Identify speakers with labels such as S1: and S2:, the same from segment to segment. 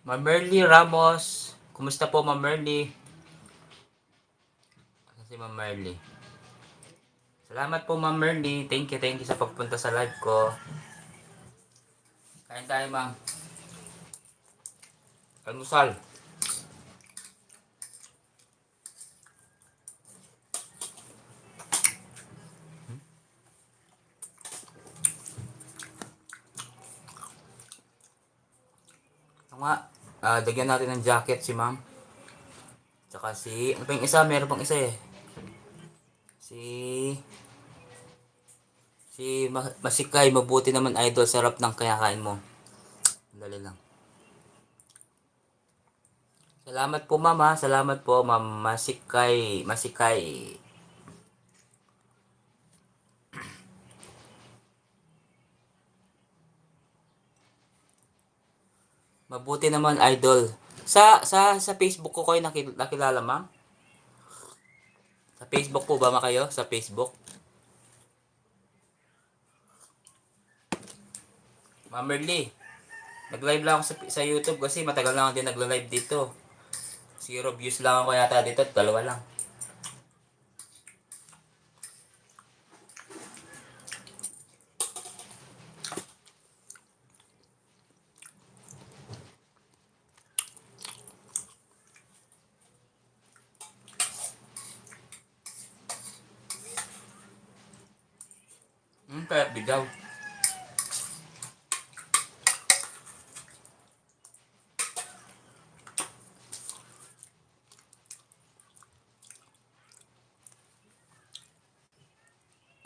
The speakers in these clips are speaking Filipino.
S1: Ma'am Merly Ramos. Kumusta po, Ma'am Merly? Si Ma'am Merly. Salamat po, Ma'am Merly. Thank you sa pagpunta sa live ko. Kain tayo, Ma'am. Almusal. Ito nga. Dagyan natin ng jacket si Ma'am. Tsaka si... Ano pa yung isa? Meron pang isa eh. Si... Masikay. Mabuti naman, idol. Sarap ng kayakain mo. Dali lang. Salamat po, Ma'am, ha. Salamat po, Ma'am Masikay. Masikay. Mabuti naman, idol. Sa Facebook ko kayo nakilala, Ma'am? Sa Facebook po ba kayo? Sa Facebook? Ma'am Merly, nag-live lang ako sa YouTube kasi matagal na ako din nagla-live dito. 0 views lang ako yata dito, 2 lang. Kaya bigaw.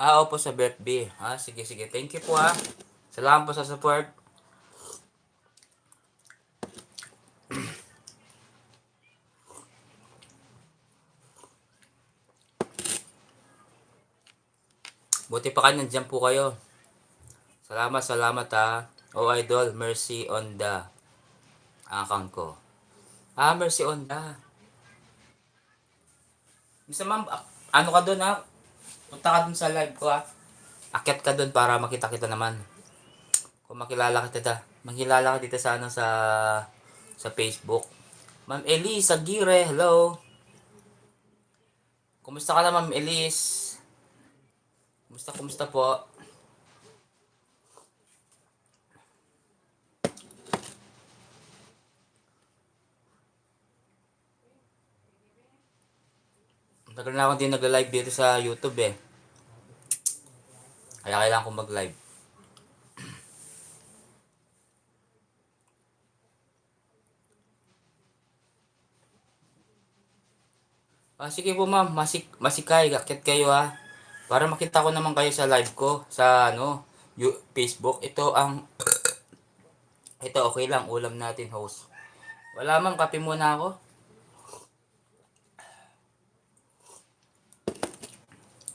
S1: Opo sa birthday. Sige. Thank you po ha. Salamat po sa support. Buti pa kayo nandiyan po kayo. Salamat ha. Oh idol, mercy on the account ko. Mercy on the. Misa ma'am, ano ka doon ha? Punta ka doon sa live ko ha. Akyat ka doon para makita kita naman. Kung makilala ka dito sa sa Facebook. Ma'am Elise Aguirre, hello. Kumusta ka na, Ma'am Elise? Kumusta po? Tagal na akong din nag-live dito sa YouTube eh. Kaya kailangan kong mag-live. Sige po ma'am, masikay, akit kayo ha. Para makita ko naman kayo sa live ko sa Facebook. Ito okay lang, ulam natin host. Wala ma'am, kape muna ako.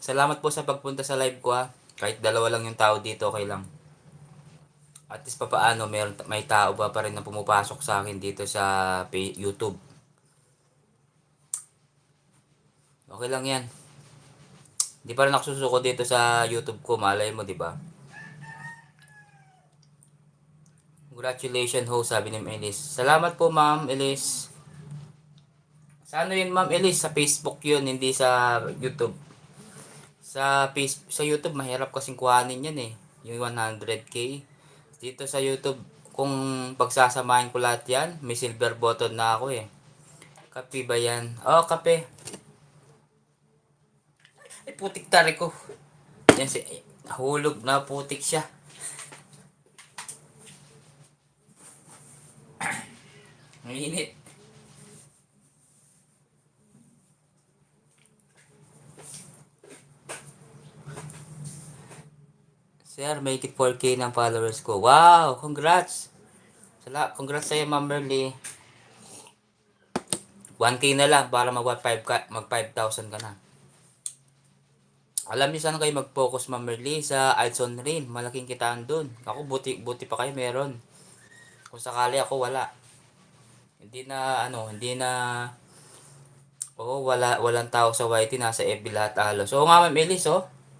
S1: Salamat po sa pagpunta sa live ko ha. Kahit 2 lang yung tao dito, okay lang. At least papaano, may tao pa rin na pumapasok sa akin dito sa YouTube. Okay lang yan. Di pa rin nakasusuko dito sa YouTube ko, malay mo, di ba? Congratulations ho, sabi ni Elise. Salamat po, Ma'am Elise. Sa ano yun, Ma'am Elise? Sa Facebook yun, hindi sa YouTube. Sa YouTube, mahirap kasing kuhanin yan eh. Yung 100k. Dito sa YouTube, kung pagsasamahin ko lahat yan, may silver button na ako eh. Kape ba yan? Kape. Ay, putik tari ko. Yan hulog na putik siya. Mainit. Sir, make it 4K ng followers ko. Wow! Congrats! Congrats sa'yo, Ma'am Merly. 1K na lang para mag 5,000 ka na. Alam niyo saan kayo mag-focus, Ma'am Merly? Sa Addson rin. Malaking kitaan dun. Ako, buti pa kayo meron. Kung sakali ako, wala. Hindi na, walang tao sa YT. Nasa FB lahat halos. So nga, Ma'am Elise,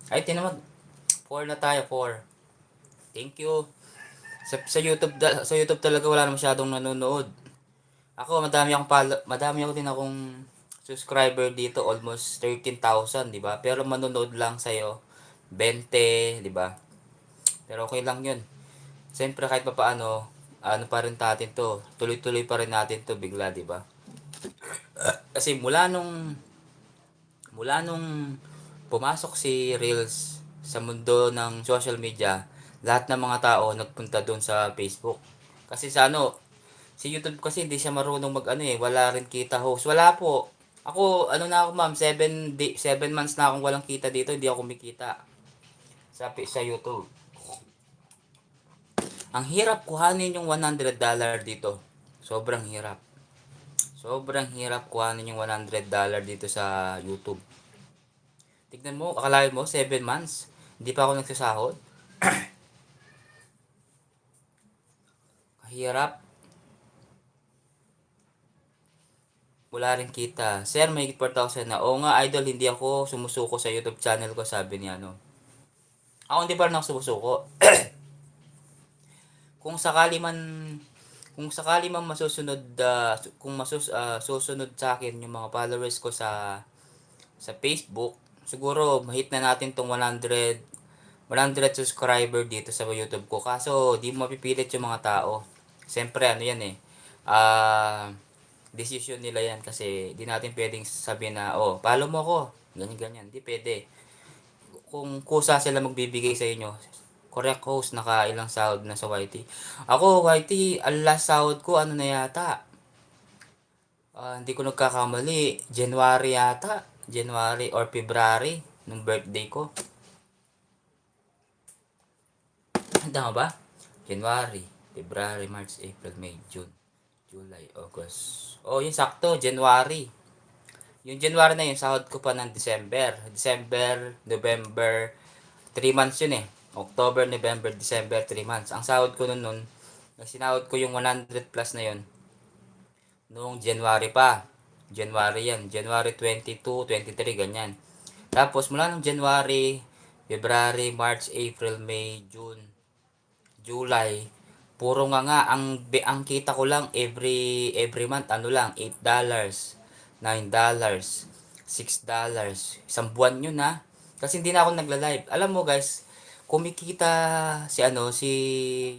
S1: ay, tinamag. 4 na tayo, 4. Thank you. Sa YouTube talaga wala na masyadong nanonood. Ako, madami ako din akong subscriber dito, almost 13,000, di ba? Pero manonood lang sa'yo, 20, di ba? Pero okay lang yun. Siyempre, kahit pa paano, ano pa rin natin to, tuloy-tuloy pa rin natin to bigla, di ba? Kasi mula nung pumasok si Reels sa mundo ng social media, lahat ng mga tao nagpunta doon sa Facebook. Kasi sa ano, si YouTube kasi hindi siya marunong mag ano eh, wala rin kita host. Wala po. Ako, ano na ako ma'am, 7 months na akong walang kita dito, hindi ako kumikita sa YouTube. Ang hirap kuhanin yung $100 dito. Sobrang hirap. Sobrang hirap kuhanin yung $100 dito sa YouTube. Tignan mo, akalain mo, 7 months. Hindi pa ako nagsasahod. Hirap. Wala rin kita. Sir, may 4,000 na. Oo nga, idol, hindi ako sumusuko sa YouTube channel ko, sabi niya, no. Ako hindi pa rin ako sumusuko. kung sakali man kung sakali man masusunod susunod sa akin yung mga followers ko sa Facebook, siguro mahit na natin tong 100 subscriber dito sa YouTube ko. Kaso di mo mapipilit yung mga tao. Siyempre ano yan eh. Decision nila yan kasi di natin pwedeng sabihin na follow mo ako. Ganyan ganyan. Di pwede. Kung kusa sila magbibigay sa inyo, correct host, nakailang sahod na sa YT. Ako, YT, ang last sahod ko, ano na yata? Hindi ko nagkakamali. January yata. January or February, nung birthday ko. Tama ba? January, February, March, April, May, June, July, August. Yun sakto, January. Yung January na yun, sahod ko pa ng December. December, November, 3 months yun eh. October, November, December, 3 months. Ang sahod ko nun, sinahod ko yung 100 plus na yun, noong January pa. January yan. January 22, 23, ganyan. Tapos, mula nung January, February, March, April, May, June, July, puro nga ang kita ko lang every month ano lang $8, $9, $6. Isang buwan yun ha. Kasi hindi na ako nagla-live. Alam mo guys, kumikita si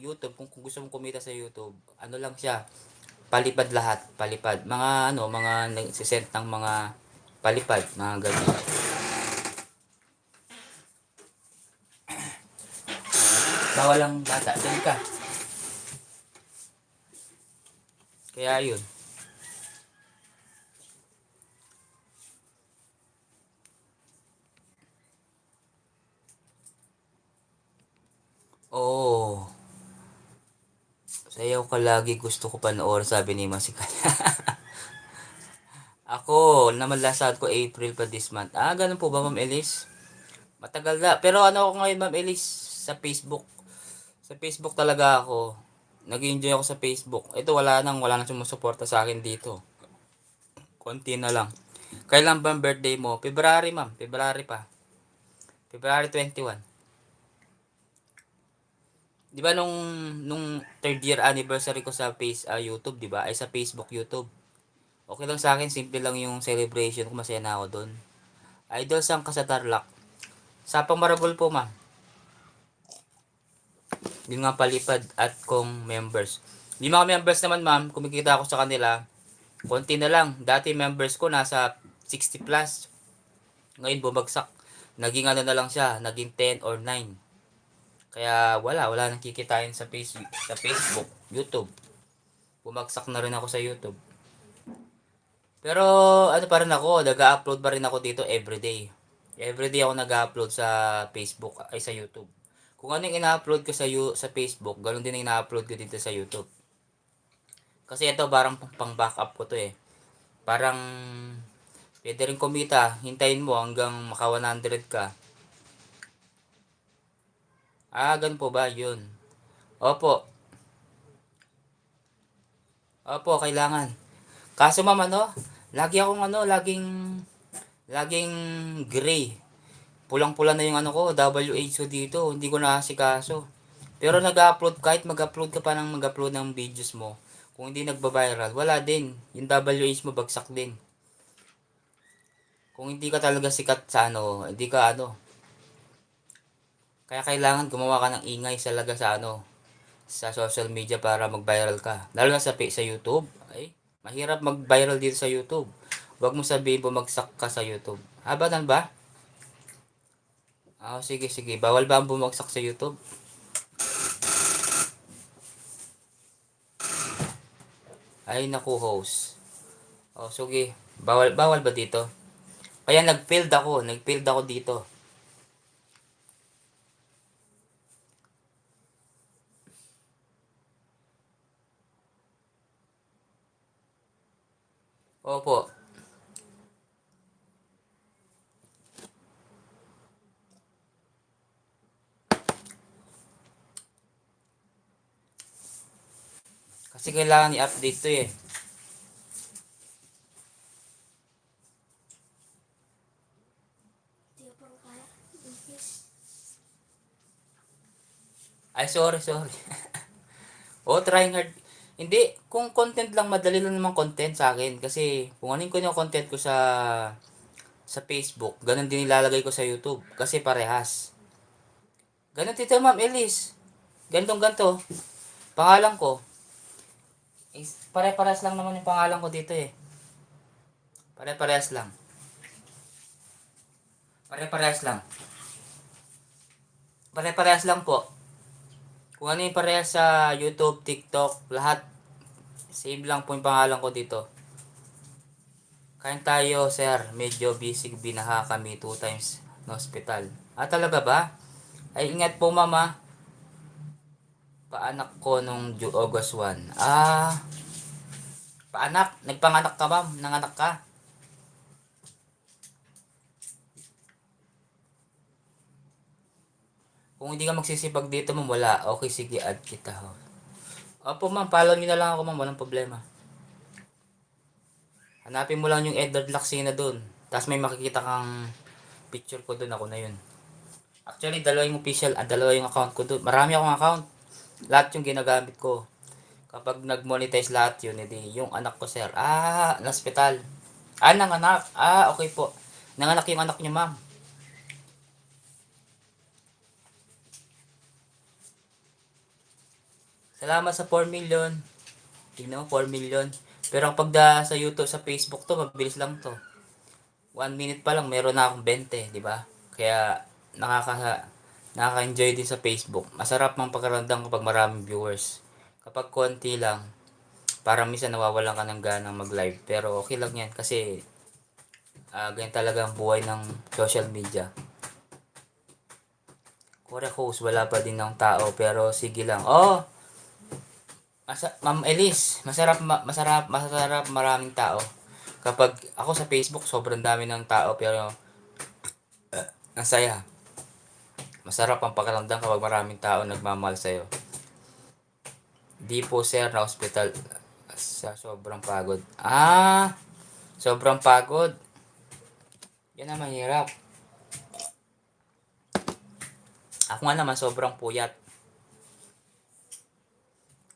S1: YouTube, kung gusto mong kumita sa YouTube, ano lang siya, palipad lahat, palipad. Mga nagsisend ng mga palipad, mga ganyan. Bawal lang bata, dyan ka. Kaya yun. Oo. Sayaw ka lagi, gusto ko panoorin, sabi ni Masikan. Ako, naman last sahod ko April pa this month. Ganun po ba, Ma'am Elise? Matagal na. Pero ano ako ngayon, Ma'am Elise, sa Facebook. Sa Facebook talaga ako. Nag-enjoy ako sa Facebook. Ito, wala nang sumusuporta sa akin dito. Konti na lang. Kailan ba ang birthday mo? February, ma'am. February pa. February 21. Di ba nung third year anniversary ko sa YouTube, di ba? Ay sa Facebook, YouTube. Okay lang sa akin, simple lang yung celebration ko, masaya na ako doon. Idol sang ka sa Tarlac. Sapang Marabol po, ma'am. Yung nga palipad at kong members. Yung mga members naman, ma'am, kumikita ako sa kanila, konti na lang. Dati members ko nasa 60 plus. Ngayon bumagsak. Naging ano na lang siya, naging 10 or 9. Kaya wala nang kikitain sa Facebook, YouTube. Bumagsak na rin ako sa YouTube. Pero ano pa rin ako, nag-upload pa rin ako dito everyday. Everyday ako nag-upload sa Facebook ay sa YouTube. Kung ano yung ina-upload ko sa Facebook, ganoon din yung ina-upload ko dito sa YouTube. Kasi ito parang pang backup ko to eh. Parang pwede rin kumita, hintayin mo hanggang maka 100 ka. Ganun po ba? Yun. Opo. Opo, kailangan. Kaso ma'am laging gray. Pulang-pula na yung ano ko, WH ko dito, hindi ko na asikaso. Pero nag-upload, kahit mag-upload ka pa ng videos mo, Kung hindi nagba-viral, wala din. Yung WH mo bagsak din. Kung hindi ka talaga sikat sa ano, hindi ka ano. Kaya kailangan gumawa ka ng ingay talaga sa ano, sa social media para mag-viral ka. Lalo na sa YouTube. Ay, mahirap mag-viral dito sa YouTube. Huwag mo sabihin bumagsak ka sa YouTube. Habatan ba? Ah, sige, sige. Bawal ba ang bumagsak sa YouTube? Ay, naku, host. Oh, sige. Bawal ba dito? Kaya nag-failed ako dito. Opo. Kasi kailangan i-update to eh. Ay, sorry. Oh, trying hard. Hindi, kung content lang, madali lang naman content sa akin. Kasi, kung ano yung content ko sa Facebook, ganun din ilalagay ko sa YouTube. Kasi parehas. Ganun dito, Ma'am Elise. Gantong ganto. Pangalan ko. Pare-parehas lang naman yung pangalan ko dito eh. Pare-parehas lang. Pare-parehas lang. Pare-parehas lang po. Kung ano yung parehas sa YouTube, TikTok, lahat. Same lang po yung pangalan ko dito. Kain tayo, sir. Medyo busy, binaha kami 2 times na hospital. Ah, talaga ba? Ay, ingat po, mama. Paanak ko nung August 1. Ah, paanak. Nagpanganak ka, ma'am. Nanganak ka. Kung hindi ka magsisipag dito, ma'am, wala. Okay, sige, add kita. Ho. Opo, ma'am. Follow nyo na lang ako, ma'am. Walang problema. Hanapin mo lang yung Edward Laxina doon. Tapos may makikita kang picture ko doon. Ako na yun. Actually, dalawa yung account ko doon. Marami akong account. Lahat yung ginagamit ko. Kapag nag-monetize lahat yun, edi yung anak ko, sir. Ah, na-hospital. Ah, nanganak. Ah, okay po. Nanganak yung anak niyo, ma'am. Salamat sa 4 million. Tingnan mo, 4 million. Pero kapag sa YouTube, sa Facebook to, mabilis lang to. 1 minute pa lang, meron na akong 20, di ba? Kaya, nakaka-enjoy din sa Facebook. Masarap mang pagkaramdam kapag maraming viewers. Kapag konti lang, parang minsan nawawalan ka ng ganang mag-live. Pero okay lang yan kasi ganyan talaga ang buhay ng social media. Correct host, wala pa din ng tao pero sige lang. Oh, Ma'am Elise, masarap maraming tao. Kapag ako sa Facebook, sobrang dami ng tao pero ang saya. Masarap ang pakiramdam kapag maraming tao nagmamahal sa'yo. Di po sir na hospital sa sobrang pagod. Ah, sobrang pagod. Yan ang mahirap. Ako nga naman sobrang puyat.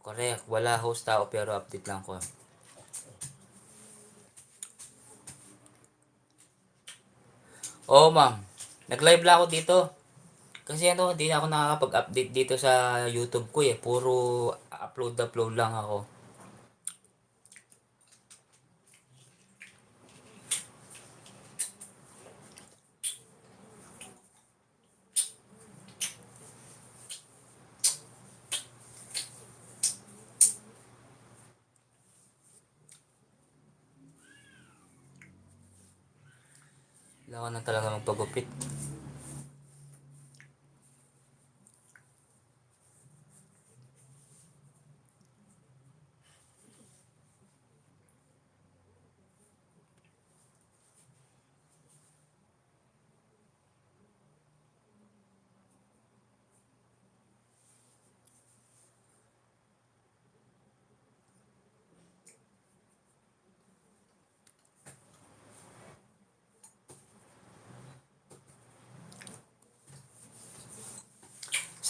S1: Correct. Wala host tao pero update lang ko. Oo, ma'am. Nag-live lang ako dito. Kasi ano, hindi na ako nakakapag-update dito sa YouTube ko eh. Puro upload lang ako. Kailangan na talaga magpagupit.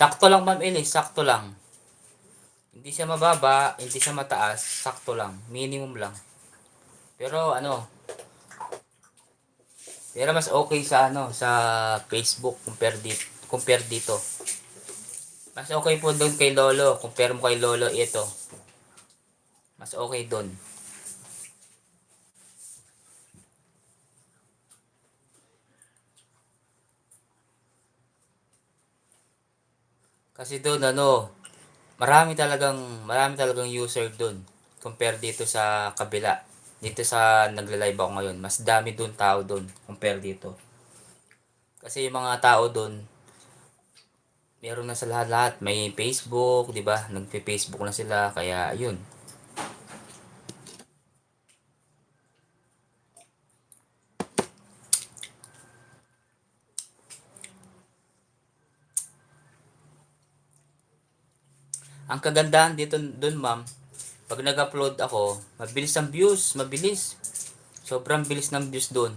S1: Sakto lang, ma'am Ellie. Sakto lang. Hindi Hindi siya mababa, hindi siya mataas, sakto lang, minimum lang. Pero pero mas okay sa sa Facebook compare dito. Mas okay po doon kay Lolo, compare mo kay Lolo ito. Mas okay doon. Kasi doon marami talagang user doon compare dito sa kabila. Dito sa nagla-live ako ngayon, mas dami doon tao doon compare dito. Kasi yung mga tao doon, meron na sa lahat-lahat, may Facebook, 'di ba? Nagpe-Facebook na sila kaya 'yun. Ang kagandahan dito doon, ma'am, pag nag-upload ako, mabilis ang views, mabilis. Sobrang bilis ng views doon.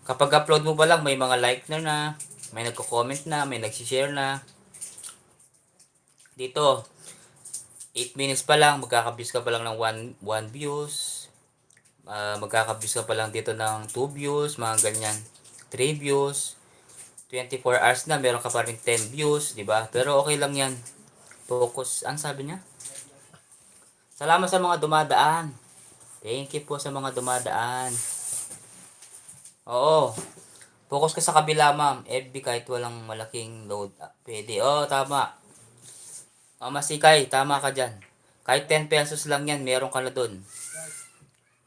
S1: Kapag upload mo pa lang, may mga like na, may nagko-comment na, may nag-share na. Dito, 8 minutes pa lang, magkaka-views ka pa lang ng 1 views. Magkaka-views ka pa lang dito ng 2 views, mga ganyan. 3 views. 24 hours na, meron ka pa rin 10 views, di ba? Pero okay lang yan. Focus, ang sabi niya? Salamat sa mga dumadaan. Thank you po sa mga dumadaan. Oo. Focus ka sa kabila, ma'am. FB kahit walang malaking load. Pwede. Oo, tama. Masikay, tama ka dyan. Kahit 10 pesos lang yan, meron ka na dun.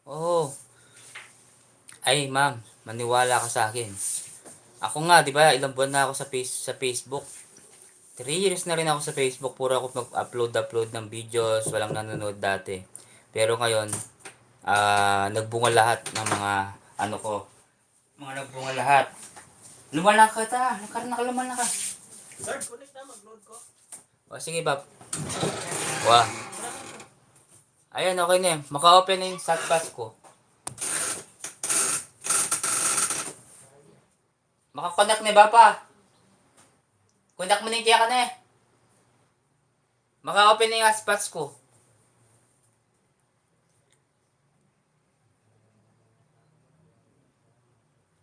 S1: Oo. Ay, ma'am, maniwala ka sa akin. Ako nga, di ba, ilang buwan na ako sa Facebook. 3 years na rin ako sa Facebook. Puro ako mag-upload ng videos. Walang nanonood dati. Pero ngayon, nagbunga lahat ng mga ko. Mga nagbunga lahat. Lumalang ka ta. Nakalumalang ka. Sir, connect na. Mag-load ko. O, sige, Bab. Wah. Ayan, okay na yun. Maka-open na yung SATPAS ko. Maka-connect na, Bapa. Connect mo na yung tiyak na eh. Maka-open na yung SATPAS ko.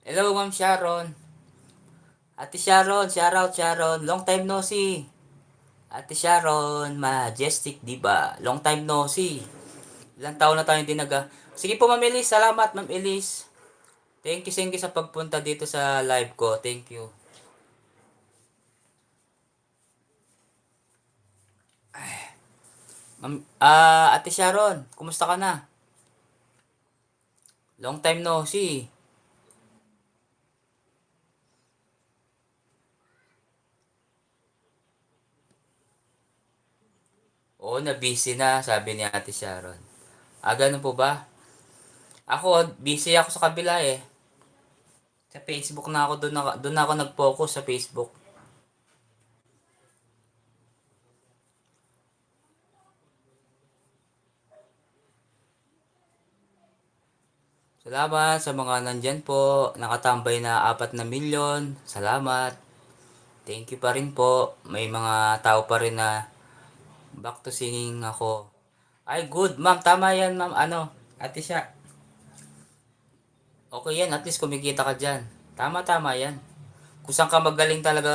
S1: Hello, Ma'am Sharon. Ate Sharon, shout out Sharon. Long time no see. Ate Sharon, Majestic Diba. Long time no see. Ilang taon na tayo hindi Sige po, Ma'am Elise. Salamat, Ma'am Elise. Thank you sa pagpunta dito sa live ko. Thank you. Ate Sharon, kumusta ka na? Long time no see. Oo, na-busy na, sabi ni Ate Sharon. Ganun po ba? Ako, busy ako sa kabila eh. Sa Facebook na ako, doon ako nag-focus sa Facebook. Salamat sa mga nandyan po. Nakatambay na 4 na milyon. Salamat. Thank you pa rin po. May mga tao pa rin na back to singing ako. Ay, good. Ma'am, tama yan, ma'am. Ate siya. Okay yan. At least kumikita ka dyan. Tama yan. Kung saan ka magaling talaga,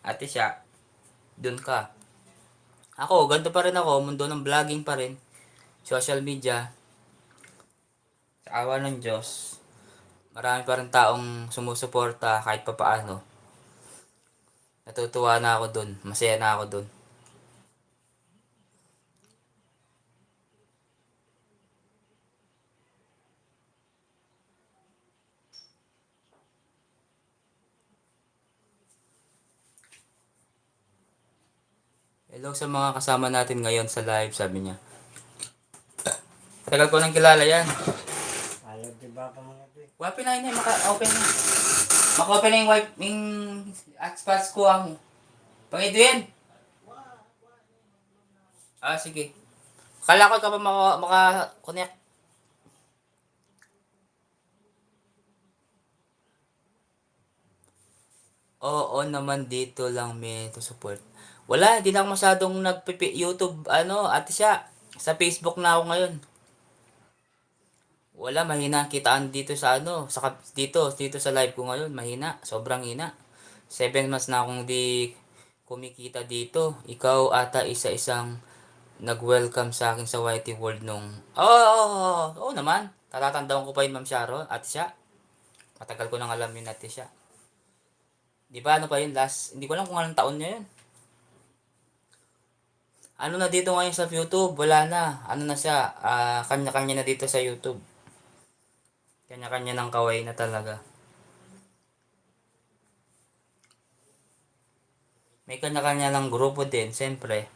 S1: ate siya, dun ka. Ako, ganito pa rin ako. Mundo ng vlogging pa rin. Social media. Sa awa ng Diyos. Marami pa rin taong sumusuporta kahit pa paano. Natutuwa na ako dun. Masaya na ako dun. Hello sa mga kasama natin ngayon sa live, sabi niya. Tagal ko nang kilala yan.
S2: Ayaw di ba pa mga ito eh.
S1: Wapi na yun, maka-open na. Maka-open na yung wipe, yung Xbox ko ang Pang-Edwin. Sige. Kala ko ka pa maka-connect. Oo naman dito lang may to support. Wala, hindi na ako masyadong YouTube, ate siya. Sa Facebook na ako ngayon. Wala, mahina ang kitaan dito sa dito sa live ko ngayon, mahina, sobrang hina. 7 months na akong di kumikita dito. Ikaw ata isa-isang nag-welcome sa akin sa YT World nung... Oo naman. Tatatandaan ko pa yun, Ma'am Sharon, ate siya. Matagal ko nang alam yun, ate siya. Di ba ano pa yun, hindi ko alam kung anong taon niya yun. Ano na dito ngayon sa YouTube? Wala na. Ano na siya? Kanya-kanya na dito sa YouTube. Kanya-kanya ng kaway na talaga. May kanya-kanya ng grupo din, siyempre.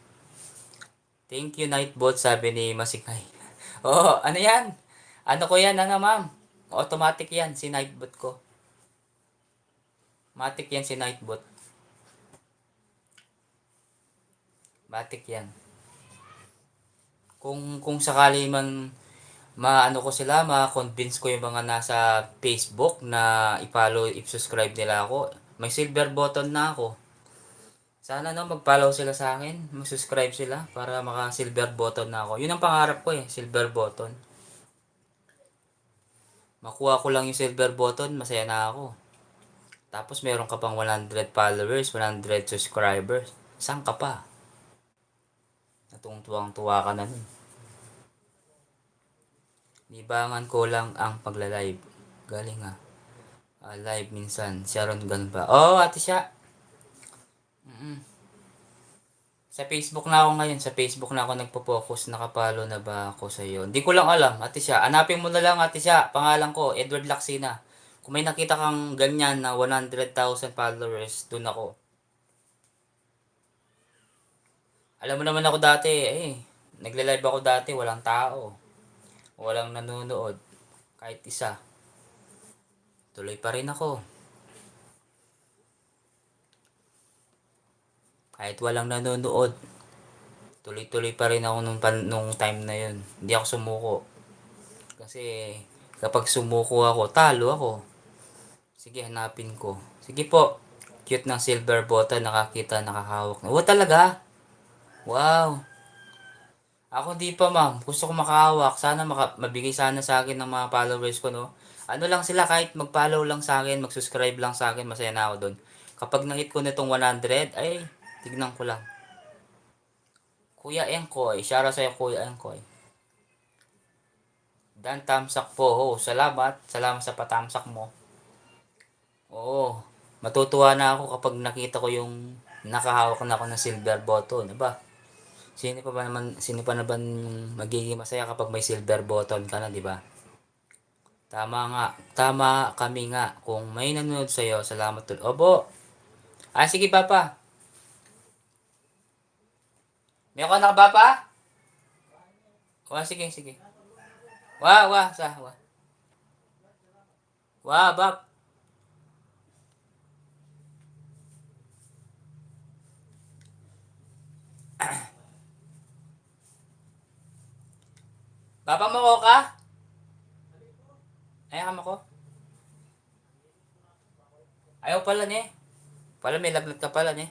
S1: Thank you, Nightbot, sabi ni Masikay. Oo, ano yan? Ano ko yan, ma'am? Automatic yan, si Nightbot ko. Matic yan si Nightbot. Matic yan. Kung sakali man maano ko sila, ma-convince ko yung mga nasa Facebook na i-follow, i-subscribe nila ako. May silver button na ako. Sana mag-follow sila sa akin, mag-subscribe sila para maka-silver button na ako. Yun ang pangarap ko silver button. Makuha ko lang yung silver button, masaya na ako. Tapos meron ka pang 100 followers, 100 subscribers. Saan ka pa? Natungtuwang-tuwa ka na nun. Libangan ko lang ang pagla-live. Galing live minsan. Sharon, ganun ba? Ate siya. Sa Facebook na ako ngayon. Sa Facebook na ako nagpo-focus. Nakapalo na ba ako sa iyo? Hindi ko lang alam, ate siya. Hanapin mo na lang, ate siya. Pangalan ko, Edward Laksina. Kung may nakita kang ganyan na 100,000 followers, dun ako. Alam mo naman ako dati, nagla-live ako dati, walang tao. Walang nanonood. Kahit isa. Tuloy pa rin ako. Kahit walang nanonood. Tuloy-tuloy pa rin ako nung time na yun. Hindi ako sumuko. Kasi kapag sumuko ako, talo ako. Sige, hanapin ko. Sige po. Cute ng silver button, nakakita, nakahawak na. Talaga? Wow. Ako di pa, ma'am. Gusto ko makahawak. Sana mabigay sana sa akin ng mga followers ko, no? Ano lang sila, kahit mag-follow lang sa akin, mag-subscribe lang sa akin, masaya na ako doon. Kapag nakit ko nitong 100, ay, tignan ko lang. Kuya Engkoy, shoutout sa'yo, Kuya Engkoy. Dan tamsak po. Salamat. Salamat sa patamsak mo. Oo. Matutuwa na ako kapag nakita ko yung nakahawak na ako ng silver button. Diba? Sino pa naman magiging masaya kapag may silver button ka na, di ba? Tama nga. Tama kami nga. Kung may nanonood sa'yo, salamat tuloy. Opo. Sige, Papa. May ako na, Papa? Sige, sige. Wah. Bap. Papa mo ko ka? Ayaw mo ko? Ayaw pala ni. Pala may lagnat ka pala ni.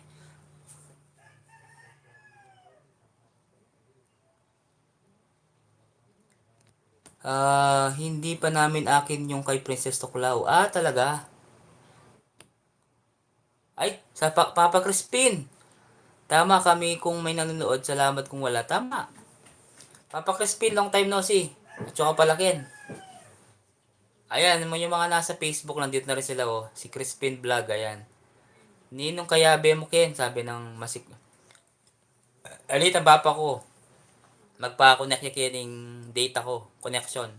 S1: Hindi pa namin akin yung kay Princess Tuklaw. Talaga? Ay, sa Papa Crispin. Tama kami kung may nanonood. Salamat kung wala. Tama. Papa Crispin, long time no see. At saka palakin. Ayan, yung mga nasa Facebook, nandito na rin sila Si Crispin Vlog, ayan. Ninong kaya mo Ken, sabi ng masik. Alit ang papa ko. Magpa-connect niya kining data ko, connection.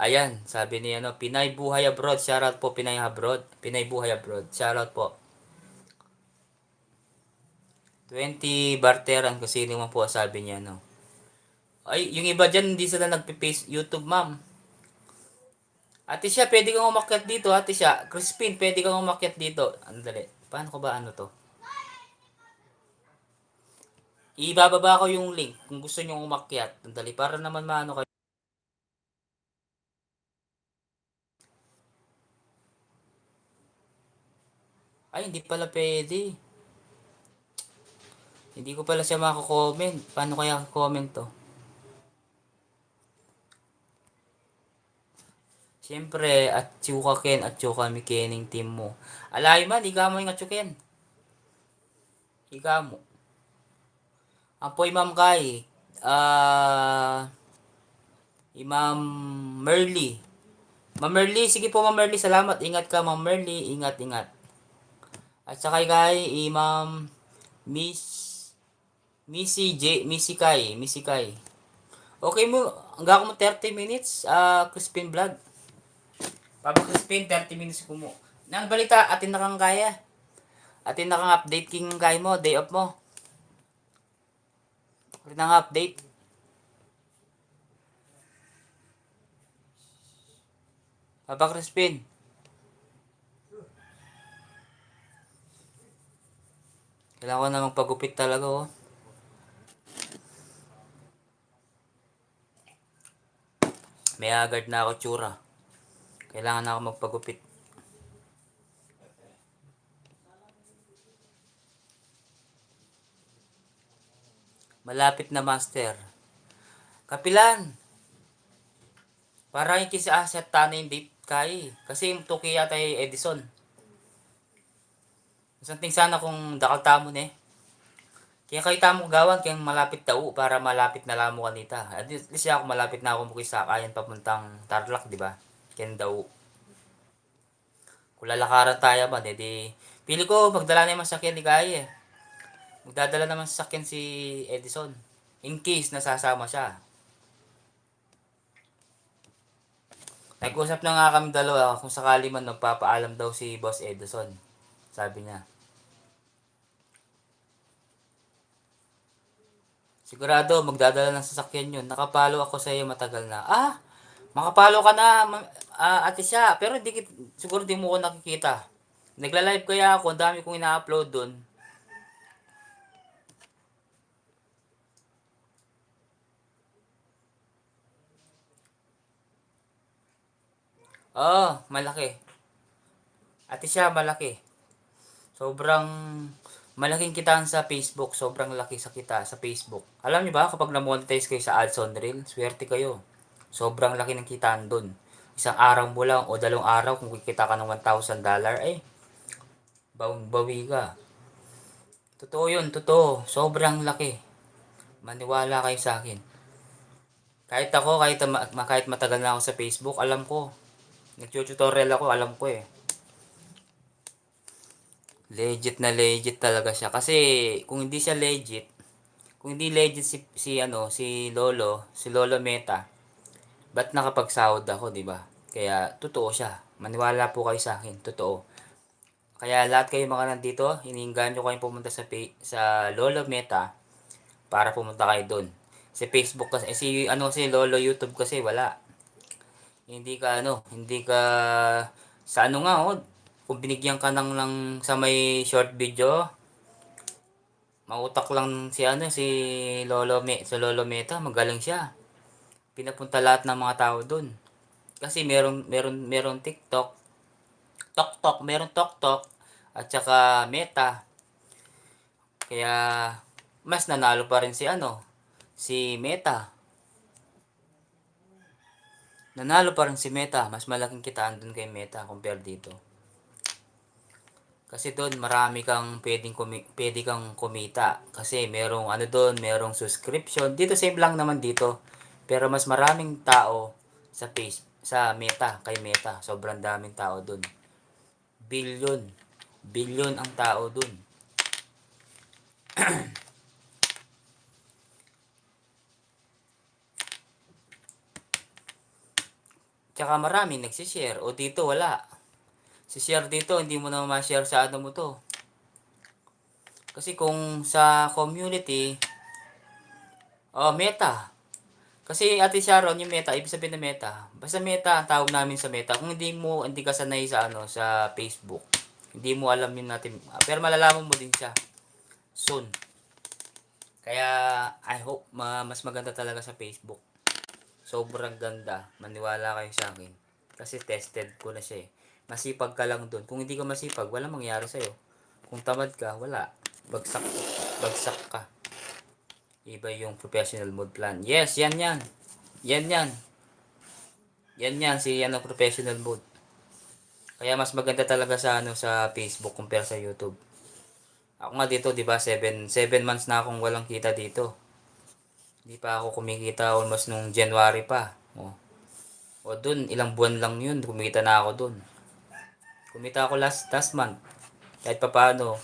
S1: Ayan, sabi ni Pinay Buhay Abroad. Shoutout po Pinay Abroad. Pinay Buhay Abroad. Shoutout po. 20 barteran kung sino man po sabi niya Ay, yung iba dyan hindi sila nagpe-face YouTube, ma'am. Ate siya, pwede kang umakyat dito, ate siya. Crispin, pwede kang umakyat dito. Andali. Paano ko ba to? Ibababa ko yung link kung gusto niyo umakyat. Andali, para naman maano kayo. Ay, hindi pala pwede. Hindi ko pala siya mako-comment. Paano kaya comment to? Siyempre, at Chuka Ken at Chuka Mikening team mo. Alay man, higa mo yung Atsuken. Higa mo. Apoy Ma'am Kai. Imam Merly. Ma'am Merly, sige po Ma'am Merly, salamat. Ingat ka Ma'am Merly, ingat, ingat. At saka kay Imam Miss Missy Kai. Okay mo, hanggang ako mo 30 minutes, Crispin Vlog. Papa Crispin, 30 minutes ko mo. Nang balita, atin na kang kaya. Atin na kang update king kaya mo, day off mo. Atin na kang update. Papa Crispin. Kailangan ko na magpagupit talaga, oh. May agad na ako tsura. Kailangan na ako magpagupit. Malapit na master. Kapilan. Para yung kisa asset tanay yung date kay. Kasi yung tuki yata yung Edison. Santing sana kung dakal tamo eh. Kaya kayo tamo gawan kaya malapit daw para malapit na lamo kanita. At least ako malapit na ako mukisakayan papuntang Tarlac, di ba? Kaya daw. Kung lalakaran tayo ba, di pili ko magdala na yung masakyan ni Kaya eh. Magdadala naman sa sakyan si Edison. In case nasasama siya. Nag-usap na nga kami dalawa kung sakali man magpapaalam daw si Boss Edison. Sabi niya. Sigurado magdadala ng sasakyan yun. Nakapalo ako sa iyo matagal na. Makapalo ka na ate siya. Pero siguro di mo ko nakikita. Nagla-live kaya ako. Ang dami kong ina-upload dun. Malaki. Ate siya, malaki. Sobrang malaking kitaan sa Facebook. Sobrang laki sa kita sa Facebook. Alam niyo ba, kapag na-monetize kayo sa ads on reel, swerte kayo. Sobrang laki ng kitaan dun. Isang araw mo lang o 2 araw, kung kikita ka ng $1,000, bawing-bawi ka. Totoo yun, totoo. Sobrang laki. Maniwala kayo sa akin. Kahit ako, kahit matagal na ako sa Facebook, alam ko. Nag-tutorial ako, alam ko eh. Legit talaga siya. Kasi kung hindi siya legit, kung hindi legit si Lolo Meta, ba't nakapagsahod ako, 'di ba? Kaya totoo siya. Maniwala po kayo sa akin, totoo. Kaya lahat kayo mga nandito, hinihingan nyo kayong pumunta sa Lolo Meta para pumunta kayo doon. Sa Facebook kasi si Lolo YouTube kasi wala. Hindi ka sa kung binigyan ka ng sa may short video, mautak lang si Lolo Meta, magaling siya. Pinapunta lahat ng mga tao doon. Kasi meron TikTok, meron TokTok at saka Meta. Kaya mas nanalo pa rin si Meta. Nanalo pa rin si Meta. Mas malaking kitaan dun kay Meta compare dito. Kasi doon marami kang pwede kang kumita. Kasi merong subscription. Dito same lang naman dito. Pero mas maraming tao sa Meta, kay Meta. Sobrang daming tao doon. Billion. Billion ang tao doon. Tsaka marami nagsishare. O dito wala. Si share dito, hindi mo na ma-share sa mo to. Kasi kung sa community, Meta. Kasi Ate Sharon, yung Meta, ibig sabihin na Meta. Basta Meta ang tawag namin sa Meta. Kung hindi ka sanay sa Facebook, hindi mo alam yun natin. Pero malalaman mo din siya soon. Kaya I hope mas maganda talaga sa Facebook. Sobrang ganda. Maniwala kayo sa akin. Kasi tested ko na siya eh. Masipag ka lang dun. Kung hindi ka masipag, wala mangyari sa'yo. Kung tamad ka, wala. Bagsak. bagsak ka. Iba yung professional mode plan. Yes, yan yan. Yan yan. Yan yan si ano professional mode. Kaya mas maganda talaga sa ano sa Facebook compare sa YouTube. Ako nga dito, 'di ba? 7 months na akong walang kita dito. Hindi pa ako kumikita almost nung January pa. O dun, ilang buwan lang yun, kumita na ako dun. Kumita ako last month. Kahit pa paano,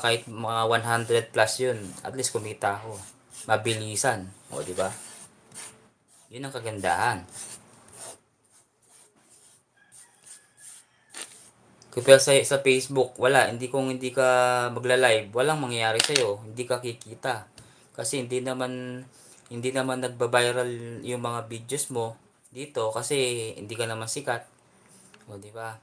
S1: kahit mga 100 plus yun, at least kumita ako. Mabilisan. O, di ba? Yun ang kagandahan. Kaya sa Facebook, wala. Kung hindi ka magla-live, walang mangyayari sa'yo. Hindi ka kikita. Kasi hindi naman nagba-viral yung mga videos mo dito kasi hindi ka naman sikat. O, di ba?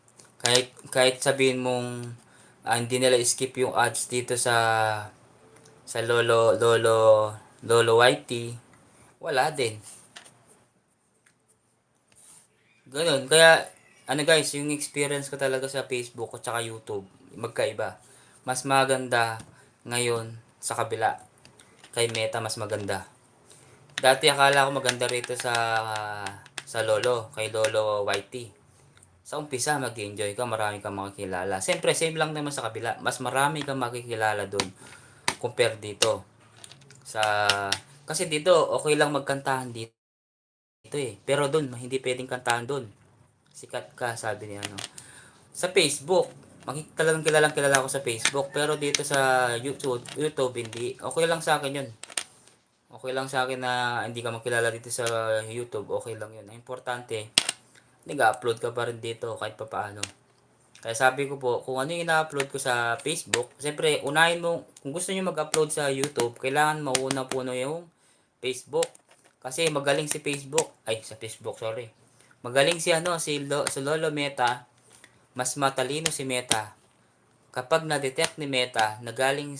S1: Kahit sabihin mong hindi nila skip yung ads dito sa Lolo YT, wala din. Ganun. Kaya, ano guys, yung experience ko talaga sa Facebook at saka YouTube, magkaiba. Mas maganda ngayon sa kabila. Kay Meta mas maganda. Dati akala ko maganda rito sa kay Lolo YT. Sa umpisa, mag-enjoy ka, marami kang makikilala. Siyempre, same lang naman sa kabila. Mas marami kang makikilala doon compare dito. Sa Kasi dito, okay lang magkantahan dito eh. Pero doon, hindi pwedeng kantahan doon. Sikat ka, sabi niya, no. Sa Facebook, talagang kilalang kilala ako sa Facebook. Pero dito sa YouTube hindi. Okay lang sa akin yun. Okay lang sa akin na hindi ka makilala dito sa YouTube. Okay lang yun. Ang importante, nag-upload ka pa rin dito kahit pa paano. Kaya sabi ko po, kung ano yung ina-upload ko sa Facebook, siyempre, unahin mo, kung gusto niyo mag-upload sa YouTube, kailangan mauna po na yung Facebook. Kasi magaling si Facebook, sa Facebook, sorry. Magaling si Lolo Meta, mas matalino si Meta. Kapag na-detect ni Meta na galing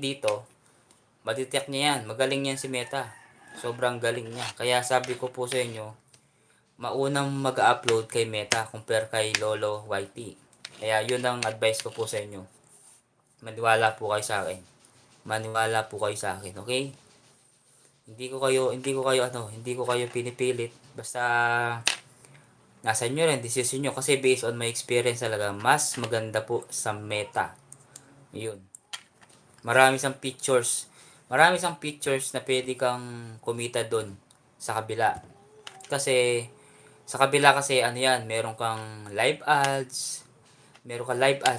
S1: dito, ma-detect niya yan. Magaling yan si Meta. Sobrang galing niya. Kaya sabi ko po sa inyo, maunang mag-upload kay Meta compare kay Lolo YT. Kaya yun ang advice ko po sa inyo. Maniwala po kayo sa akin. Maniwala po kayo sa akin, okay? Hindi ko kayo pinipilit. Basta nasa inyo rin, decision nyo. Kasi based on my experience talaga, mas maganda po sa Meta. Yun. Marami siyang pictures. Marami siyang pictures na pwede kang kumita doon sa kabila. Kasi sa kabila kasi ano yan, meron kang live ads,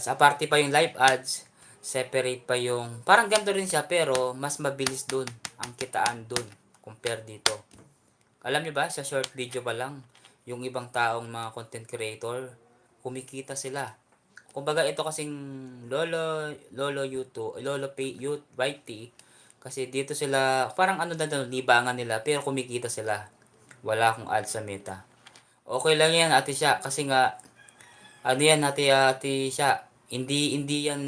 S1: aparte pa yung live ads, separate pa yung, parang ganito rin siya pero mas mabilis dun, ang kitaan dun, compare dito. Alam niyo ba, sa short video pa lang, yung ibang taong mga content creator, kumikita sila. Kumbaga ito kasing Lolo YouTube, YT, kasi dito sila, parang ano na doon, libangan nila, pero kumikita sila. Wala akong ads sa Meta. Okay lang yan, ate siya, kasi nga, ano yan, ate siya, hindi yan,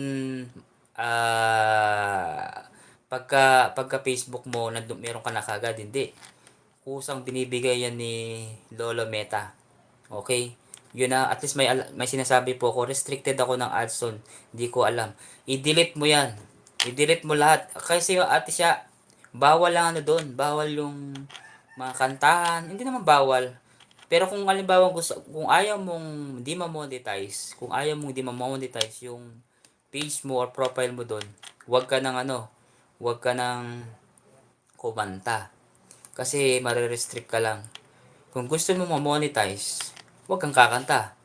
S1: pagka Facebook mo, meron ka na kagad, hindi. Kusang binibigay yan ni Lolo Meta. Okay? Yun na, at least may sinasabi po ako, restricted ako ng ads doon. Hindi ko alam. I-delete mo yan. I-delete mo lahat. Kasi ate siya, bawal lang ano doon. Bawal yung mga kantahan. Hindi naman bawal. Pero kung halimbawa kung ayaw mong di ma-monetize, kung ayaw mong di ma-monetize yung page mo or profile mo doon, huwag ka nang kumanta. Kasi marirestrict ka lang. Kung gusto mo ma-monetize, huwag kang kakanta.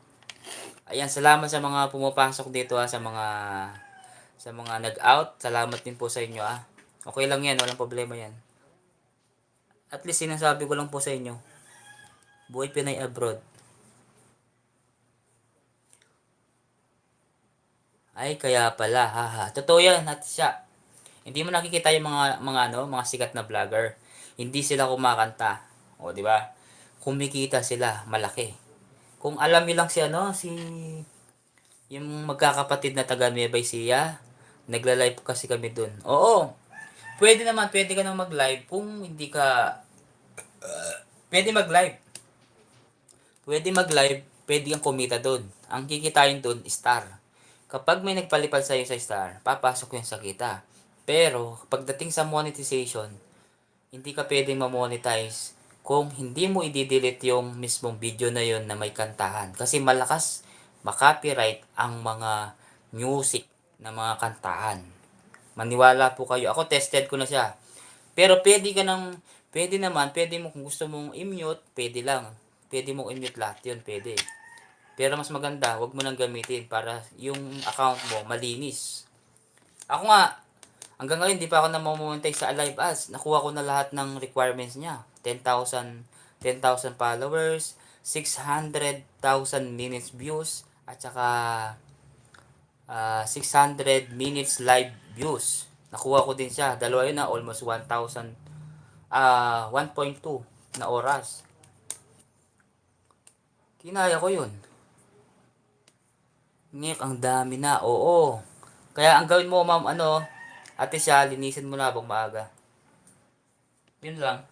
S1: Ayan, salamat sa mga pumapasok dito sa mga nag-out. Salamat din po sa inyo Okay lang yan, walang problema yan. At least sinasabi ko lang po sa inyo, buhay Pinay abroad. Ay, kaya pala, haha. Totoo yan, at siya. Hindi mo nakikita yung mga sikat na vlogger. Hindi sila kumakanta. O, di ba? Kumikita sila, malaki. Kung alam niyo lang yung magkakapatid na taga Nueva Ecija, nagla-live kasi kami dun. Oo, pwede ka nang mag-live kung hindi ka, pwede mag-live. Pwede mag-live, pwede kang kumita dun. Ang kikitain dun, star. Kapag may nagpalipad sa'yo sa star, papasok yun sa kita. Pero, pagdating sa monetization, hindi ka pwedeng ma-monetize kung hindi mo i-delete yung mismong video na yun na may kantahan. Kasi malakas makopyright ang mga music na mga kantahan. Maniwala po kayo. Ako tested ko na siya. Pero pwede mo kung gusto mong i-mute, pwede lang. Pwede mong i-mute lahat yun, pwede. Pero mas maganda, wag mo nang gamitin para yung account mo malinis. Ako nga, hanggang ngayon, di pa ako namamontay sa Alive Ads. Nakuha ko na lahat ng requirements niya. 10,000 followers, 600,000 minutes views, at saka 600 minutes live views. Nakuha ko din siya. Dalawa yun na, almost 1.2 na oras. Kinaya ko yun. Ngek, ang dami na. Oo. Kaya ang gawin mo, ma'am, ate siya, linisin mo na habang maaga. Yun lang.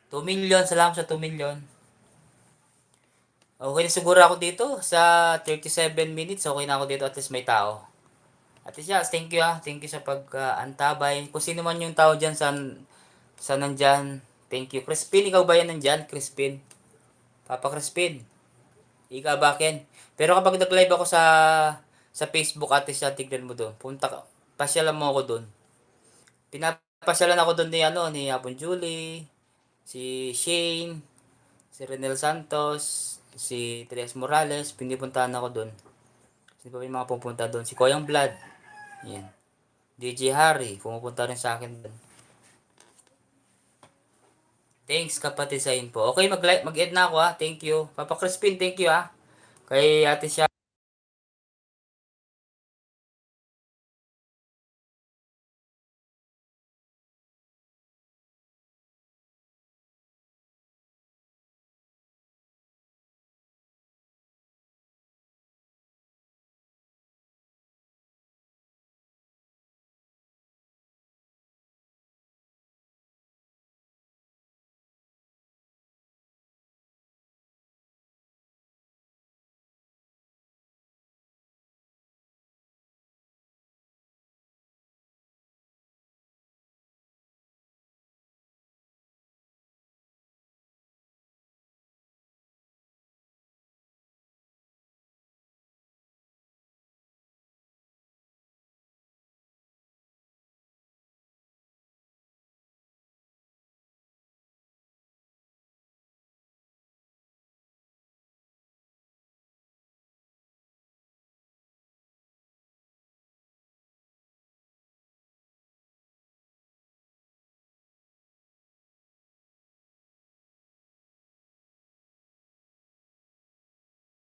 S1: 2 million, salamat sa 2 million. Okay na siguro ako dito. Sa 37 minutes, okay na ako dito. At least may tao. Ate siya, thank you Thank you sa pag-antabay. Kung sino man yung tao dyan sa nandyan, thank you. Crispin, ikaw ba yan nandyan? Crispin. Papa Crispin. Ika Baken. Pero kapag nag-live ako sa Facebook, ate siya, tignan mo doon. Pasyalan mo ako doon. Pinapasyalan ako doon ni Abon Julie, si Shane, si Renel Santos, si Trias Morales, pinipuntahan ako doon. Sino pa yung mga pupunta doon? Si Koyang Blood. Yan. DJ Harry, pumupunta rin sa akin doon. Thanks kapatid sa info. Okay, mag-end na ako Thank you. Papa Crispin, thank you Kay ate siya.